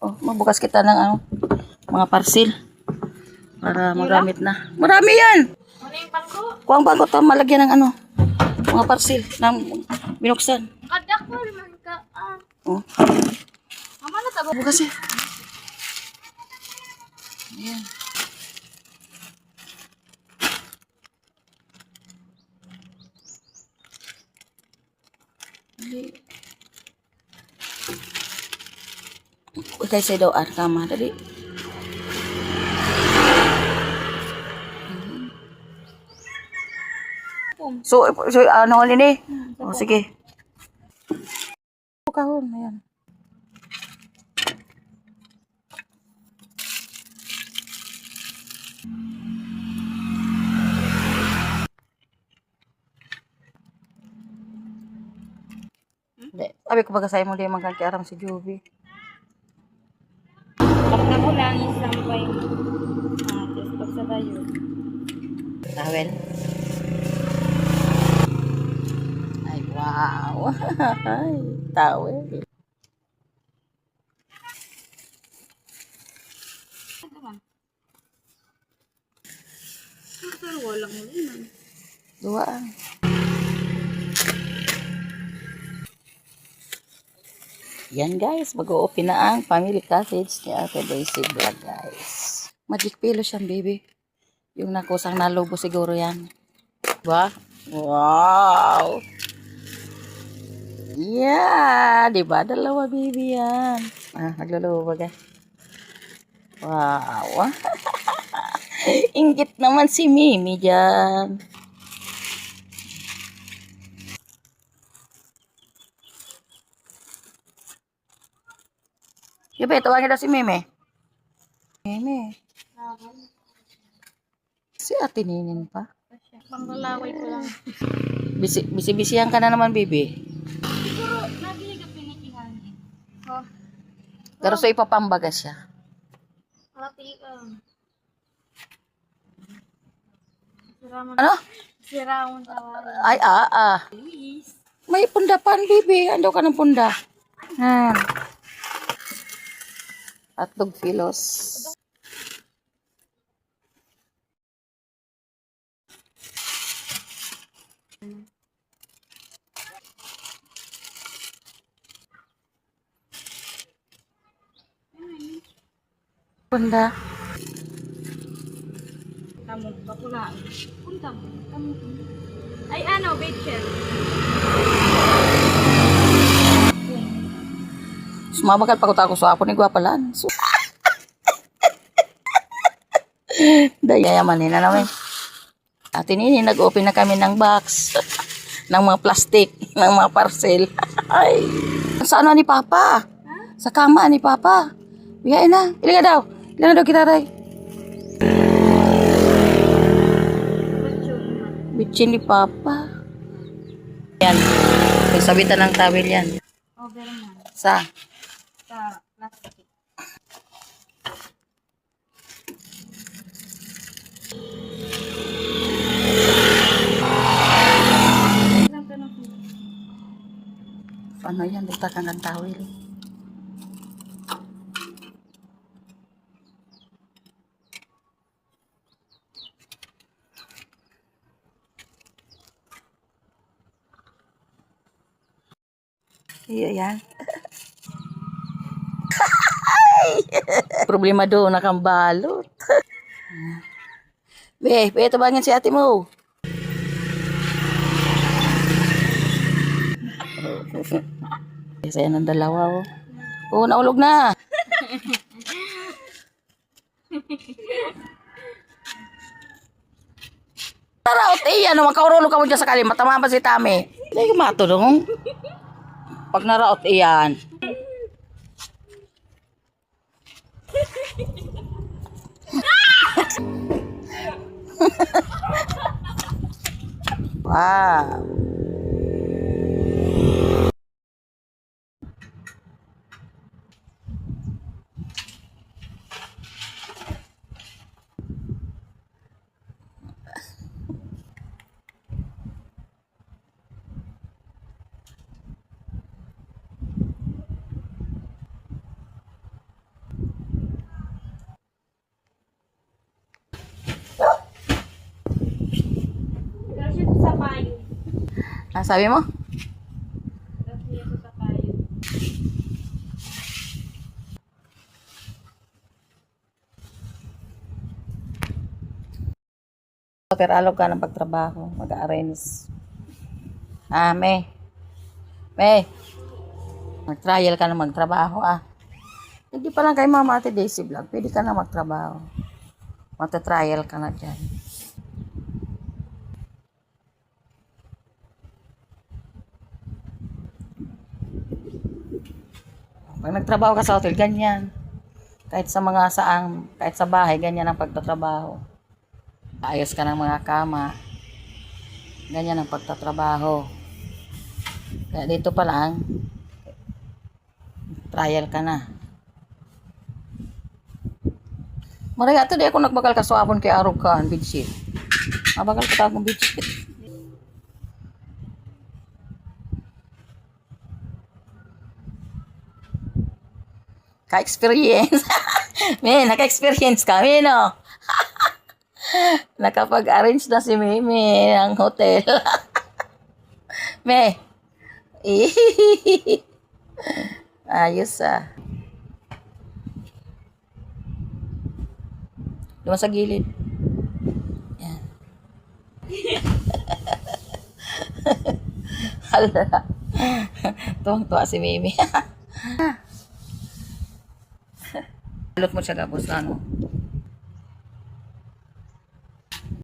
Oh, magbukas kita ng ano, mga parcel. Para magamit na. Marami yan! Ano yung pangko? Kuha ang bago to, malagyan ng ano, mga parcel ng binuksan. Kadak mo naman ka. Oh, Mama na tabo. bukas eh. Ayan. Okay, sa daw kama tadi. So ano ini? Oh, sige. Kahon, ayan. Hindi. Sabi ko baga sa'yo mo di magkakiaram si Joby. Pagka ko lang isang bay. Tapos pag sa tayo. Tawel. Ay, wow. Ay, tawel. Pero walang ulan. Duaan. Yan guys, mag-o-open na ang family cottage ni Ate Daisy Vlog guys. Magic pillow siya baby. Yung nakusang nalubo siguro yan. Diba? Wow! Yeah! Diba? Dalawa baby yan. Naglulubo ka. Wow! Inggit naman si Mimi dyan. Yabe, tawagin daw si Mimi. Mimi. Si Ate Ninin pa. Panglalaway ko lang. Bisi-bisihan ka na naman, baby. Siguro, nabili ka pinikihan. Oh. Pero so ipapambaga siya. Ati, Siraman. Ano? Siraman tawag. Ay, Please. May pundapan, baby. Ando ka ng punda. Hotdog filos. Punda. Kamu, kapulaan. Punta mo. Kamu. Ay, ano, bait siya. Sumabagal pa ko tako sa ako ni Gwapalan. So, Dayayaman na namin. Ate Nini, nag-open na kami ng box. ng mga plastic. ng mga parcel. Ay. Sa ano ni Papa? Sa kama ni Papa. Biyain na. Ilan daw? Ilan daw kita ray? Bitchin ni Papa. Yan. Pagsabitan ng tawel yan. Oh, pero man. Sa Plastic. ano yan? Butakan ng tawel. Iya yan. Problema doon, nakambalot. Be, tabangin si ate mo. Saya ng dalawa, oh. Oh, naulog na. Taraot eh, ano, magkaurulo ka mo dyan sakali. Matama ba si Tami? Hindi ka matulong. Pag naraot iyan. Wow. Sabi mo? Tapos niya sa kayo. Teralog ka ng pagtrabaho. Mag-arrange. May. May. Mag-trial ka na magtrabaho, Hindi pa lang kay Mama Ate Daisy Vlog. Pwede ka na magtrabaho. Magta-trial ka na dyan. Pag nagtrabaho ka sa hotel, ganyan. Kahit sa bahay, ganyan ang pagtatrabaho. Ayos ka ng mga kama. Ganyan ang pagtatrabaho. Kaya dito pa lang, trial ka na. Maraya ito, di ako nagbakal kaswapon kay Arog ka, bedsheet. Mabakal ka akong bedsheet. Ka-experience. Men, naka-experience kami, no? Nakapag-arrange na si Mimi ng hotel. Me. Ayos, Doon sa gilid. Yan. Hala. Tuwang-tuwa si Mimi. Halot mo siya gabos, ano?